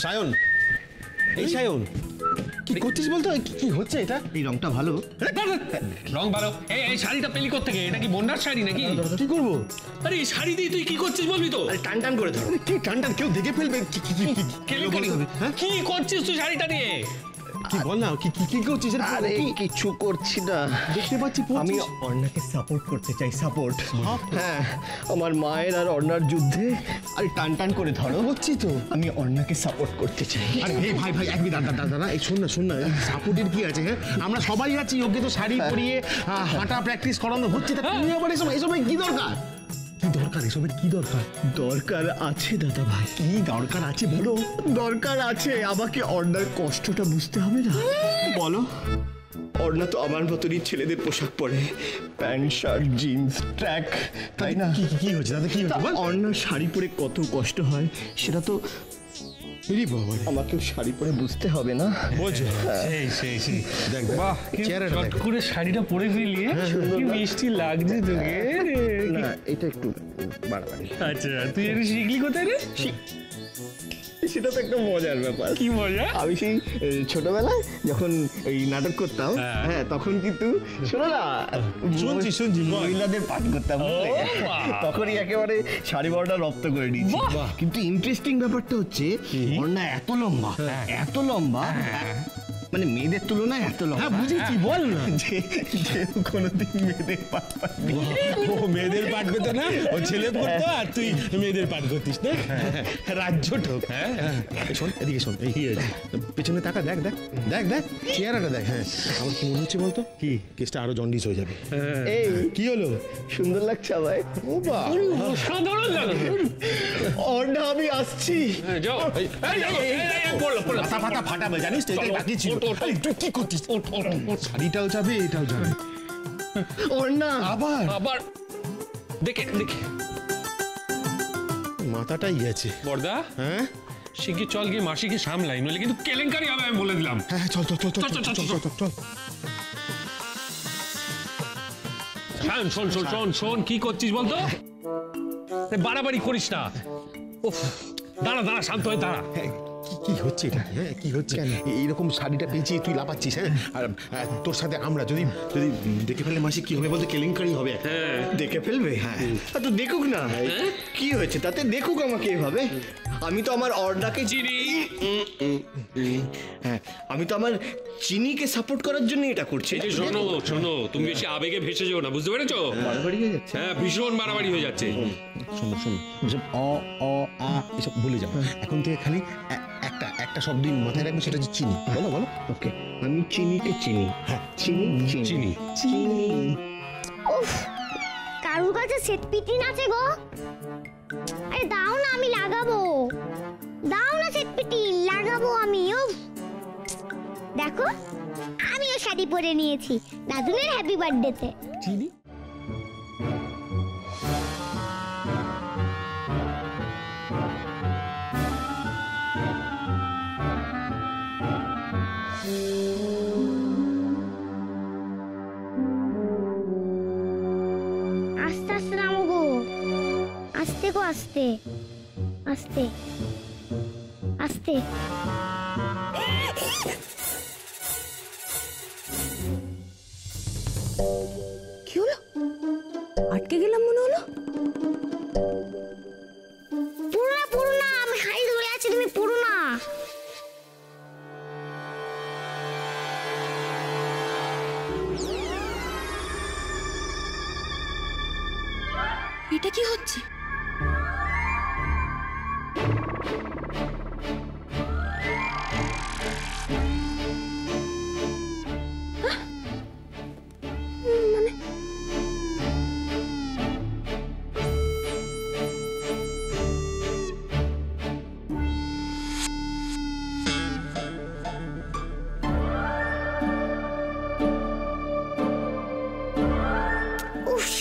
সায়ন, এই সায়ন কি করছিস বলতো? কি হচ্ছে এটা? এই রংটা ভালো, রং ভালো। এই শাড়িটা পেলি কোত্থেকে? এটা কি বন্যার শাড়ি নাকি? কি করবো? আরে এই শাড়ি দিয়ে তুই কি করছিস বলবি তো? টান টান করে ধরো। কি টান টান? কেউ দেখে ফেলবে। কি করছিস তুই শাড়িটা নিয়ে? কি বল না, কি করছিস? আরে কিছু করছি না, দেখতে পাচ্ছি আমি অর্ণাকে সাপোর্ট করতে চাই। সাপোর্ট, হ্যাঁ, আমার মায়ের আর অর্ণার যুদ্ধে। আরে টান টান করে ধরো। হচ্ছি তো, আমি অর্ণাকে সাপোর্ট করতে চাই। আরে ভাই এক মিনিট দাঁড়া, এই শোন না, সাপোর্টের কি আছে? হ্যাঁ, আমরা সবাই আছি। ওকে তো শাড়ি পরিয়ে হাঁটা প্র্যাকটিস করানো হচ্ছে, তা তুমি আবার এসবের কি দরকার? কি দরকার এসবের? কি দরকার? দরকার আছে দাদা ভাই। কি দরকার আছে বলো? দরকার আছে, আমাকে অর্ণার কষ্টটা বুঝতে হবে না। বলো। অর্ণা তো আমার মতনই ছেলেদের পোশাক পরে, প্যান্ট শার্ট জিন্স ট্র্যাক, তাই না? কি হচ্ছে দাদা? কি হচ্ছে? অর্ণার শাড়ি পরে কত কষ্ট হয় সেটা তো আমাকেও শাড়ি পরে বুঝতে হবে না? বোঝো। সেই দেখ, বাহ, চট করে শাড়িটা পরে ফেলি, কি মিষ্টি লাগছে তোকে। না, এটা একটু বাড়াবাড়ি। আচ্ছা, তুই এটা শিখলি কোথায় রে? সেটা তো একটা মজার ব্যাপার। কি মজা? আমি সেই ছোটবেলায় যখন এই নাটক করতাম, হ্যাঁ, তখন কিন্তু শোনো না, শুনছি মহিলাদের পাঠ করতাম, তখনই একেবারে শাড়ি বড়টা রপ্ত করে দিয়েছি। কিন্তু ইন্টারেস্টিং ব্যাপারটা হচ্ছে, অর্ণা এত লম্বা, মানে মেয়েদের তুলনায় এত লম্বা। হ্যাঁ, বুঝেছি, বল না। যে কোনোদিন মেয়েদের পাঠ পাচ্ছি। ও মেয়েদের পাঠ পেতো না, ও ছেলে পড়তো আর তুই মেয়েদের পাঠ করতিস না? রাজ্য ঠোক। হ্যাঁ, শোন, এদিকে শোন, এই পেছনে তাকা, দেখ চেহারাটা দেখ। হ্যাঁ, আমার কি মনে হচ্ছে বলতো? কি কেসটা আরো জন্ডিস হয়ে যাবে। এই কি হলো? সুন্দর লাগছে আমায়। ও বাবা, সাধারণ লাগে। অর্ণা, আমি আসছি। যাও, পাতা ফাটাবে, জানিস তো? এটাই বাকি ছিল। তুই কি করছিস? শাড়িটাও যাবে, এটাও যাবে। অর্ণা, আবার দেখে মাথাটাই গেছে বড়দা। হ্যাঁ, শিগগির চল গিয়ে মাসিকে সামলাই, নইলে কিন্তু কেলেঙ্কারি হবে, আমি বলে দিলাম। হ্যাঁ, চল। শোন, কি করছিস বলতো? বাড়াবাড়ি করিস না। দাঁড়া, শান্ত হয়ে দাঁড়া। কি হচ্ছে এটা? হ্যাঁ, কি হচ্ছে? এইরকম শাড়িটা পেঁচিয়ে তুই লাপাচ্ছিস? হ্যাঁ, আর তোর সাথে আমরা যদি দেখে ফেলে মাসি কি হবে বলতে? কেলেঙ্কারি হবে। দেখে ফেলবে? হ্যাঁ, তো দেখুক না, কি হয়েছে তাতে? দেখুক আমাকে এভাবে। আমি তো আমার অর্ণাকে চিনি। হ্যাঁ, আমি তো আমার চিনিকে সাপোর্ট করার জন্য এটা করছি। শোনো, তুমি বেশি আবেগে ভেসে যাও না, বুঝতে পেরেছো? বাড়াবাড়ি হয়ে যাচ্ছে। হ্যাঁ, ভীষণ বাড়াবাড়ি হয়ে যাচ্ছে। শোনো, এসব আ এসব বলে যাও। এখন থেকে খালি একটা শব্দ মাথায় রাখবে, সেটা হচ্ছে চিনি। বলো। ওকে, আমি চিনিকে চিনি। হ্যাঁ, চিনি। উফ, কারুর কাছে সেট পিটিন আছে গো? আরে দাও না, আমি লাগাবো। দাও না সেট পিটিন, লাগাবো আমি। উফ, দেখো, আমিও শাড়ি পরে নিয়েছি দাদুনের হ্যাপি বার্থডেতে। চিনি আস্তে নামো গো, আস্তে। কি হলো? আটকে গেলাম মনে হলো। পুরো না, আমি শাড়ি ধরে আছি, তুমি পুরো না। এটা কি হচ্ছে?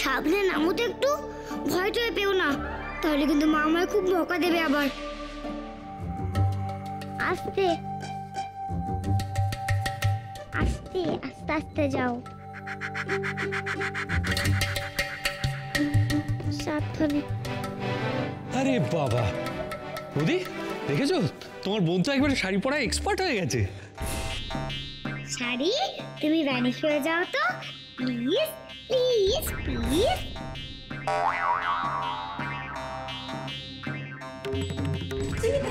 সাবধানে নামো তো, একটু ভয় টয় পেও না, তাহলে কিন্তু মা আমায় খুব বকা দেবে আবার। আস্তে যাও, সাবধানে। আরে বাবা, বৌদি দেখেছো তোমার বোন তো একবারে শাড়ি পরা এক্সপার্ট হয়ে গেছে। শাড়ি তুমি ভ্যানিশ হয়ে যাও তো প্লিজ প্লিজ প্লিজ।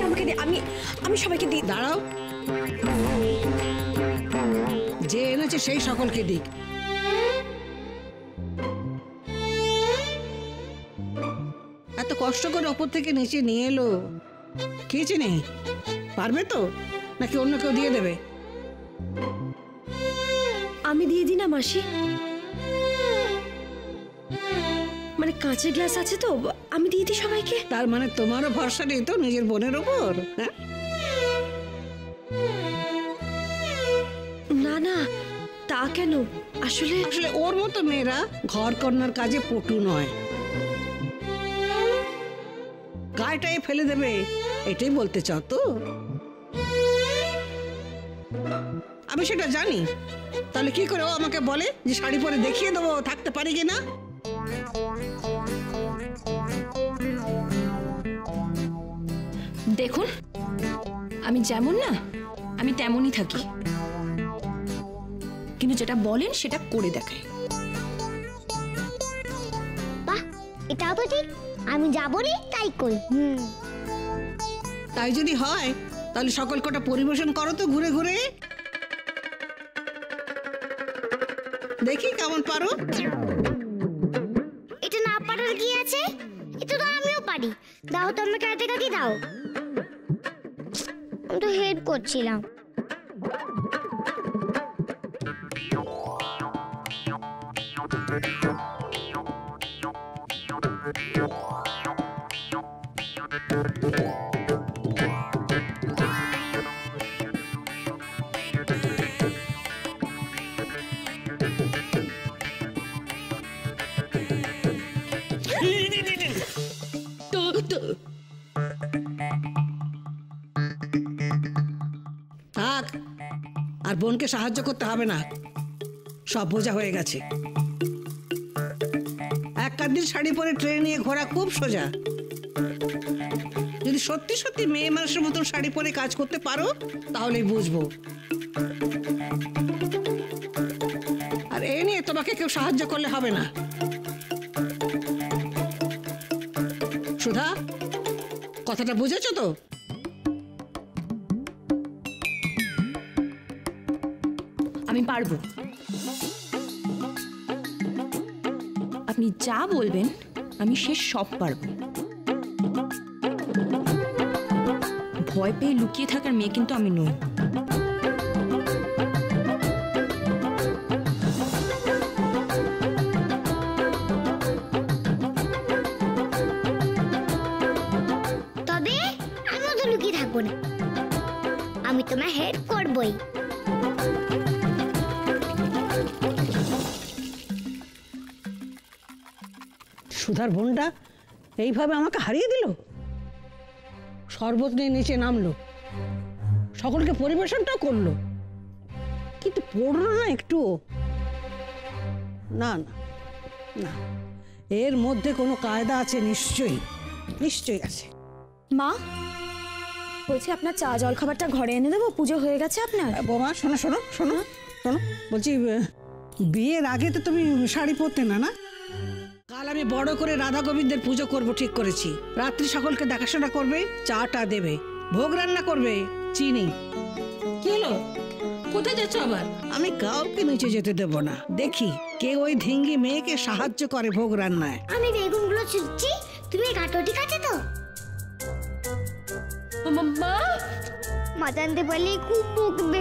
আমাকে দে, আমি আমি সবাইকে দিই। দাঁড়াও, যে এনেছে সেই সকলকে দিক। এত কষ্ট করে ওপর থেকে নিচে নিয়ে এলো, খেয়েছে নেই, পারবে তো নাকি অন্য কেউ দিয়ে দেবে? আমি দিয়ে দিই না মাসি, মানে কাঁচের গ্লাস আছে তো, আমি দিয়ে দিই সবাইকে। তার মানে তোমারও ভরসা নেই তো নিজের বোনের ওপর? হ্যাঁ, না না তা কেন, আসলে আসলে ওর মতো মেয়েরা ঘর কন্যার কাজে পটু নয়, গায়েটাই ফেলে দেবে, এটাই বলতে চাও তো? আমি সেটা জানি, তাহলে কি করে ও আমাকে বলে যে শাড়ি পরে দেখিয়ে দেবো থাকতে পারি কিনা? দেখুন আমি যেমন না আমি তেমনই থাকি, কিন্তু যেটা বলেন সেটা করে দেখাই। বাহ, এটাও তো ঠিক, আমি যা বলি তাই করি। তাই যদি হয় তাহলে সকল কটা পরিবেশন করো তো ঘুরে ঘুরে, দেখি কেমন পারো। এটা না পারার কি আছে, এটা তো আমিও পারি। দাও তো আমাকে হাতে কাকি দাও, আমি তো হেল্প করছিলাম। থাক, আর বোনকে সাহায্য করতে হবে না, সব বোঝা হয়ে গেছে। এক কাদিন শাড়ি পরে ট্রেন নিয়ে ঘোরা খুব সোজা, যদি সত্যি সত্যি মেয়ে মানুষের মতো শাড়ি পরে কাজ করতে পারো তাহলেই বুঝবো। আর এ নিয়ে তোমাকে কেউ সাহায্য করলে হবে না। সুধা, কথাটা বুঝেছো তো? আমি পারবো, আপনি যা বলবেন আমি সে সব পারবো। ভয় পেয়ে লুকিয়ে থাকার মেয়ে কিন্তু আমি নই। তবে আমিও তো লুকিয়ে থাকবো না, আমি তোমায় হেল্প করবই। সুধার বোনটা এইভাবে আমাকে হারিয়ে দিল, শরবত নিয়ে নিচে নামলো, সকলকে পরিবেশনটাও করলো, কিন্তু পড়লো না একটু। না না না, এর মধ্যে কোনো কায়দা আছে, নিশ্চয়ই নিশ্চয়ই আছে। মা বলছি আপনার চা জল খাবারটা ঘরে এনে দেবো, পুজো হয়ে গেছে আপনার। বোমা শোনো শোনো শোনো শোনো, বলছি বিয়ের আগে তো তুমি শাড়ি পরতে না? না, কাল আমি বড় করে রাধা গোবিন্দের পুজো করব ঠিক করেছি। রাত্রি সকলকে দেখাশোনা করবে, চাটা দেবে, ভোগ রান্না করবে, চিনি। কি হলো, কোথায় যাচ্ছ আবার? আমি কাউকে নিচে যেতে দেব না, দেখি কে ওই ধিঙ্গি মেয়েকে সাহায্য করে ভোগ রান্নায়। আমি বেগুনগুলো ছুটছি, তুমি কাটো, ঠিক আছে তো? মা জানতে পারলে খুব বকবে।